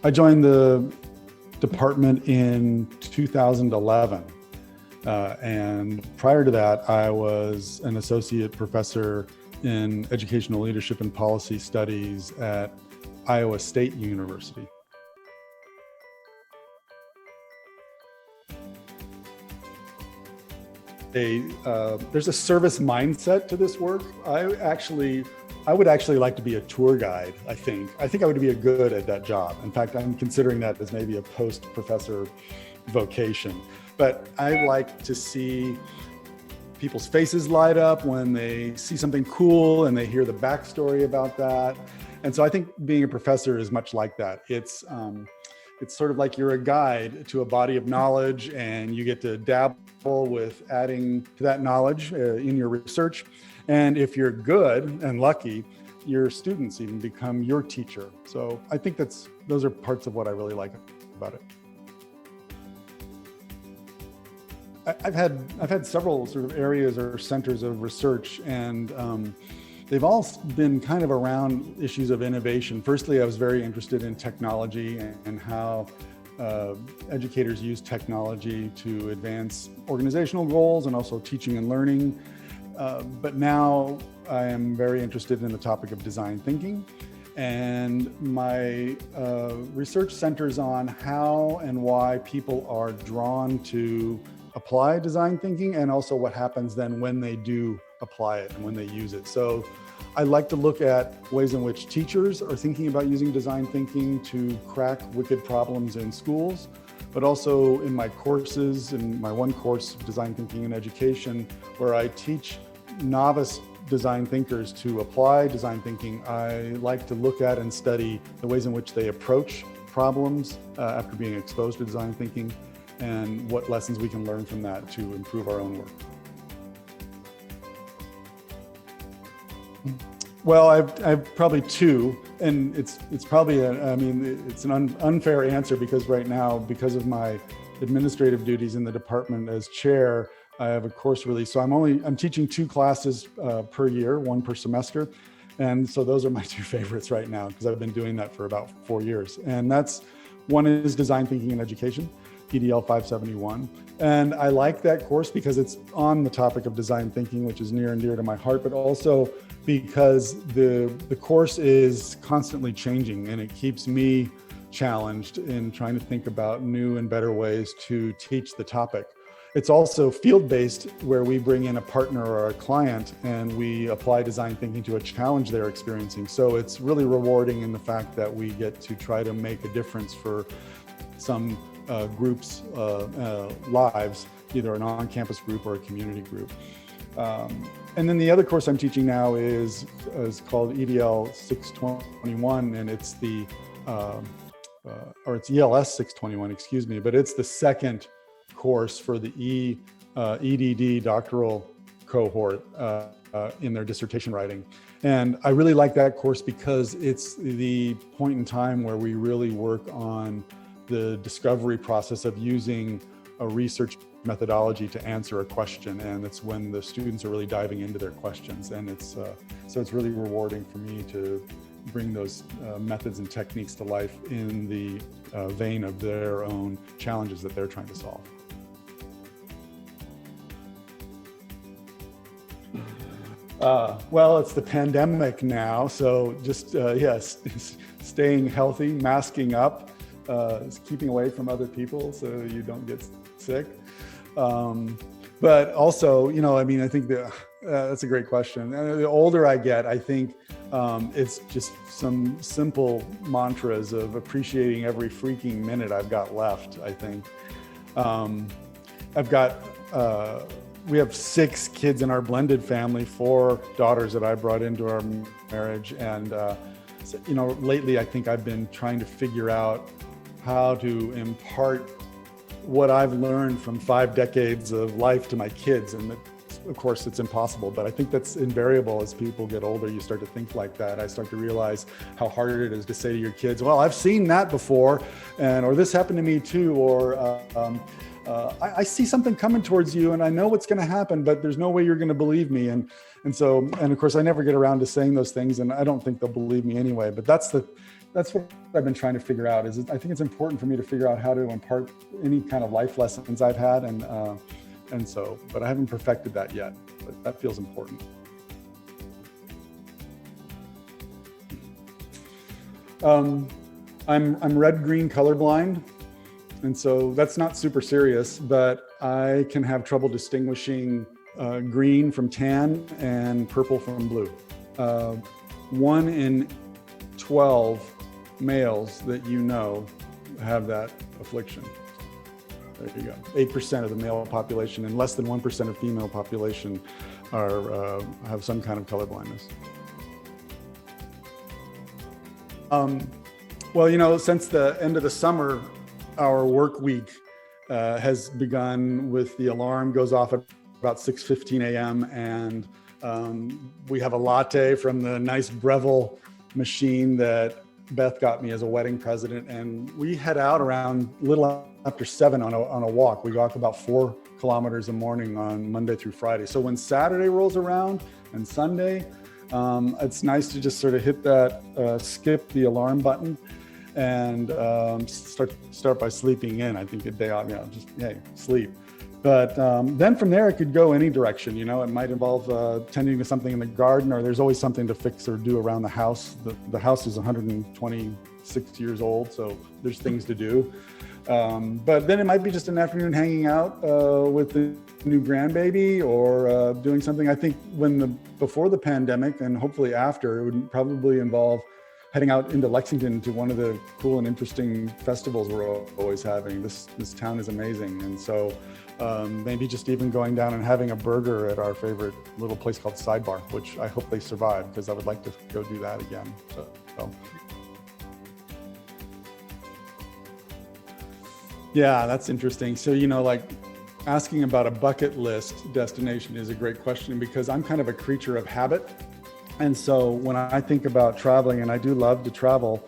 I joined the department in 2011. And prior to that, I was an associate professor in educational leadership and policy studies at Iowa State University. There's a service mindset to this work. I would actually like to be a tour guide, I think. I would be good at that job. In fact, I'm considering that as maybe a post-professor vocation. But I like to see people's faces light up when they see something cool and they hear the backstory about that. And so I think being a professor is much like that. It's sort of like you're a guide to a body of knowledge, and you get to dabble with adding to that knowledge in your research. And if you're good and lucky, your students even become your teacher. So I think those are parts of what I really like about it. I've had several sort of areas or centers of research, and they've all been kind of around issues of innovation. Firstly, I was very interested in technology and how educators use technology to advance organizational goals and also teaching and learning. But now I am very interested in the topic of design thinking. And my research centers on how and why people are drawn to apply design thinking, and also what happens then when they do apply it and when they use it. So I like to look at ways in which teachers are thinking about using design thinking to crack wicked problems in schools, but also in my courses, in my one course, Design Thinking in Education, where I teach novice design thinkers to apply design thinking. I like to look at and study the ways in which they approach problems after being exposed to design thinking, and what lessons we can learn from that to improve our own work. Well, I've probably two, and it's probably it's an unfair answer, because right now, because of my administrative duties in the department as chair, I have a course release. So I'm teaching 2 classes per year, 1 per semester. And so those are my 2 favorites right now, because I've been doing that for about 4 years. And one is Design Thinking in Education, EDL 571. And I like that course because it's on the topic of design thinking, which is near and dear to my heart, but also because the course is constantly changing, and it keeps me challenged in trying to think about new and better ways to teach the topic. It's also field-based, where we bring in a partner or a client and we apply design thinking to a challenge they're experiencing. So it's really rewarding in the fact that we get to try to make a difference for some groups' lives, either an on-campus group or a community group. And then the other course I'm teaching now is called EDL 621, and it's it's ELS 621, excuse me, but it's the second course for the EDD doctoral cohort in their dissertation writing. And I really like that course because it's the point in time where we really work on the discovery process of using a research methodology to answer a question, and it's when the students are really diving into their questions, and so it's really rewarding for me to bring those methods and techniques to life in the vein of their own challenges that they're trying to solve. Well, it's the pandemic now, so just yes, staying healthy, masking up, keeping away from other people so you don't get sick. But also, I think that's a great question. The older I get, I think it's just some simple mantras of appreciating every freaking minute I've got left, I think. We have 6 kids in our blended family, 4 daughters that I brought into our marriage. And, lately I think I've been trying to figure out how to impart what I've learned from 5 decades of life to my kids. And of course it's impossible, but I think that's invariable. As people get older, you start to think like that. I start to realize how hard it is to say to your kids, well, I've seen that before, or this happened to me too, or I see something coming towards you and I know what's going to happen, but there's no way you're going to believe me. And of course I never get around to saying those things, and I don't think they'll believe me anyway, but that's that's what I've been trying to figure out. Is I think it's important for me to figure out how to impart any kind of life lessons I've had, and so, but I haven't perfected that yet. But that feels important. I'm red-green colorblind, and so that's not super serious, but I can have trouble distinguishing green from tan and purple from blue. 1 in 12 males that you know have that affliction. There you go. 8% of the male population and less than 1% of female population have some kind of colorblindness. Well, since the end of the summer, our work week has begun with the alarm goes off at about 6:15 a.m. and we have a latte from the nice Breville machine that Beth got me as a wedding present, and we head out around a little after 7 on a walk. We walk about 4 kilometers a morning on Monday through Friday. So when Saturday rolls around and Sunday, it's nice to just sort of hit that skip the alarm button and start by sleeping in. I think a day off, just hey, sleep. But then from there, it could go any direction. It might involve tending to something in the garden, or there's always something to fix or do around the house. The house is 126 years old, so there's things to do. But then it might be just an afternoon hanging out with the new grandbaby, or doing something. I think before the pandemic, and hopefully after, it would probably involve heading out into Lexington to one of the cool and interesting festivals we're always having. This town is amazing. And so maybe just even going down and having a burger at our favorite little place called Sidebar, which I hope they survive, because I would like to go do that again. So. Yeah, that's interesting. So, like asking about a bucket list destination is a great question, because I'm kind of a creature of habit. And so when I think about traveling, and I do love to travel,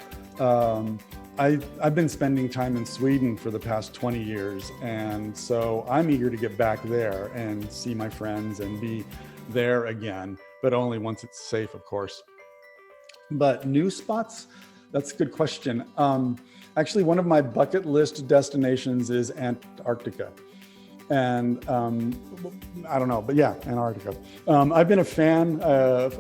I've been spending time in Sweden for the past 20 years. And so I'm eager to get back there and see my friends and be there again, but only once it's safe, of course. But new spots, that's a good question. Actually, one of my bucket list destinations is Antarctica. And I don't know, but yeah, Antarctica. I've been a fan of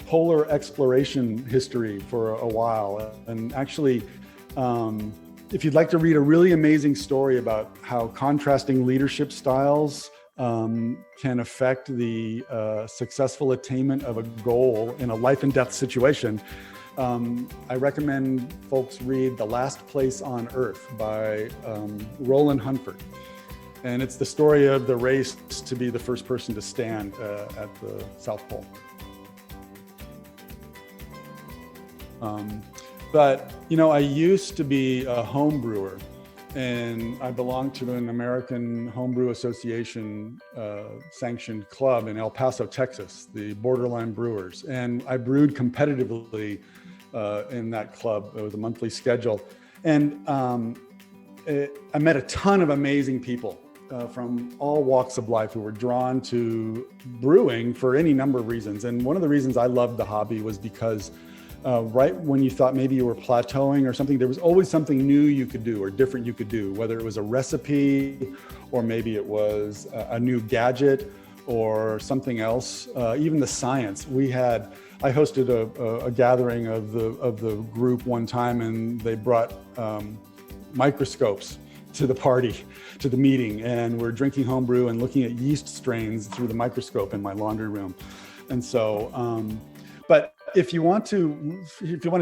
polar exploration history for a while. And actually, if you'd like to read a really amazing story about how contrasting leadership styles can affect the successful attainment of a goal in a life and death situation, I recommend folks read The Last Place on Earth by Roland Huntford. And it's the story of the race to be the first person to stand at the South Pole. But, I used to be a home brewer, and I belonged to an American Homebrew Association sanctioned club in El Paso, Texas, the Borderline Brewers. And I brewed competitively in that club. It was a monthly schedule. And I met a ton of amazing people from all walks of life who were drawn to brewing for any number of reasons. And one of the reasons I loved the hobby was because right when you thought maybe you were plateauing or something, there was always something new you could do or different you could do, whether it was a recipe or maybe it was a new gadget or something else, even the science. I hosted a gathering of the group one time, and they brought microscopes to the party, to the meeting, and we're drinking homebrew and looking at yeast strains through the microscope in my laundry room. And so, but if you want to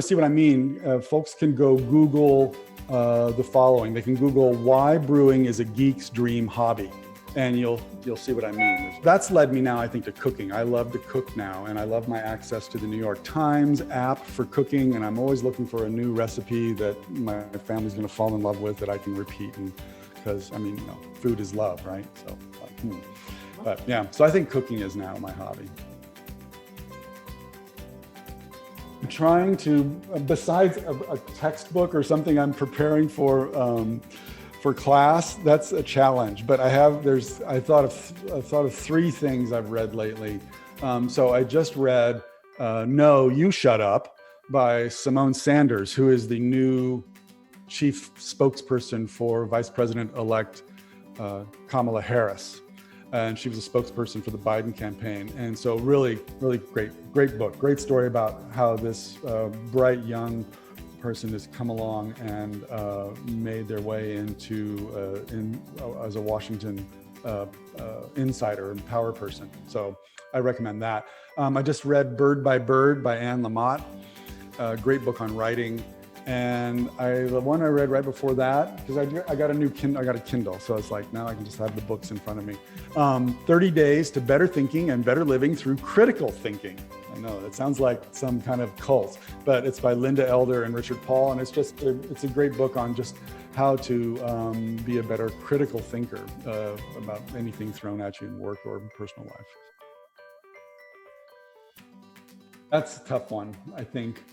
see what I mean, folks can go Google the following. They can Google "why brewing is a geek's dream hobby," and you'll see what I mean. That's led me now, I think, to cooking. I love to cook now, and I love my access to the New York Times app for cooking, and I'm always looking for a new recipe that my family's going to fall in love with that I can repeat, and because food is love, right? So, but yeah, so I think cooking is now my hobby. I'm trying to, besides a textbook or something I'm preparing for class, that's a challenge. But I thought of 3 things I've read lately. So I just read No, You Shut Up by Simone Sanders, who is the new chief spokesperson for Vice President-elect Kamala Harris. And she was a spokesperson for the Biden campaign. And so really, really great book, great story about how this bright young person has come along and made their way into as a Washington insider and power person. So I recommend that. I just read Bird by Bird by Anne Lamott, a great book on writing. And the one I read right before that, because I got a Kindle, so it's like now I can just have the books in front of me. 30 Days to Better Thinking and Better Living Through Critical Thinking. I know that sounds like some kind of cult, but it's by Linda Elder and Richard Paul, and it's a great book on just how to be a better critical thinker about anything thrown at you in work or personal life. That's a tough one, I think.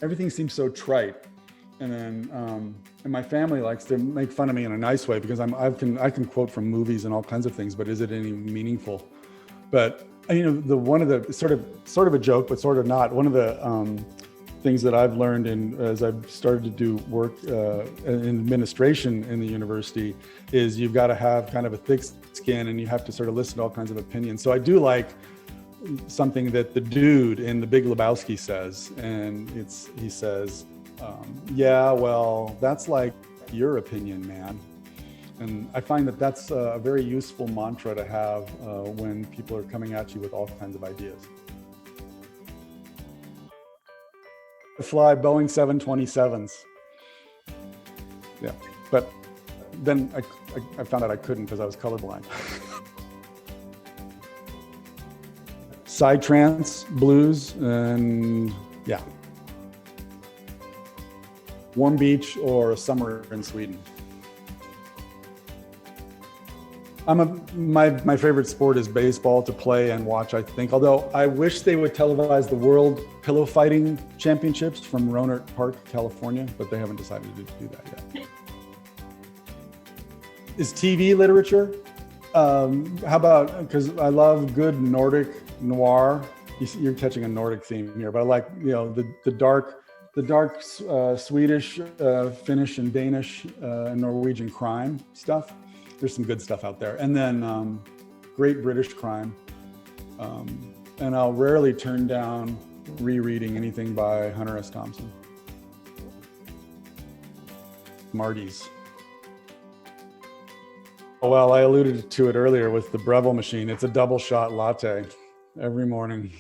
Everything seems so trite, and then and my family likes to make fun of me in a nice way because I can quote from movies and all kinds of things, but is it any meaningful? But one of the sort of a joke, but sort of not. One of the things that I've learned as I've started to do work in administration in the university is you've got to have kind of a thick skin, and you have to sort of listen to all kinds of opinions. So I do like something that the dude in The Big Lebowski says, and he says, yeah, well, that's like your opinion, man. And I find that that's a very useful mantra to have when people are coming at you with all kinds of ideas. I fly Boeing 727s. Yeah, but then I found out I couldn't because I was colorblind. Psytrance, blues, and yeah. Warm beach or a summer in Sweden. My favorite sport is baseball, to play and watch, I think. Although I wish they would televise the World Pillow Fighting Championships from Rohnert Park, California, but they haven't decided to do that yet. Is TV literature? How about, because I love good Nordic noir. You're catching a Nordic theme here, but I like the dark Swedish, Finnish, and Danish and Norwegian crime stuff. There's some good stuff out there, and then great British crime. And I'll rarely turn down rereading anything by Hunter S. Thompson. Marty's. Well, I alluded to it earlier with the Breville machine. It's a double shot latte every morning.